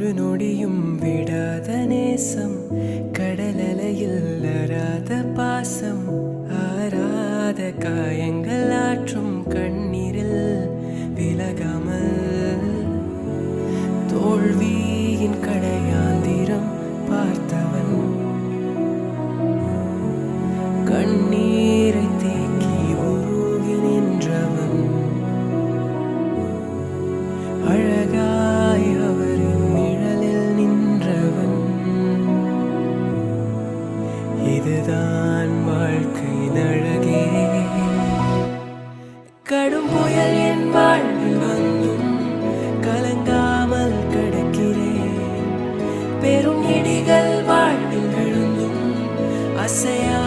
ஒரு நொடியும் விடாத நேசம், கடலலையில் அறாத பாசம், ஆறாத காயங்கள் ஆற்றும் கண்ணீரில் விலகாமல், தோல்வியின் கடையாந்திரம் பார்த்தவன், கண்ணீரை தேக்கி உருகி நின்றவன், அழகாய் அவரின் நிழலில் நின்றவன். இதுதான் வாழ்க்கையின் அழகே. கடும் புயல் என் வாழ்வில் வந்தும் கலங்காமல் கடக்கிறேன். பெரும் இடிகள் வாழ்வில் எழுந்தும் அசையா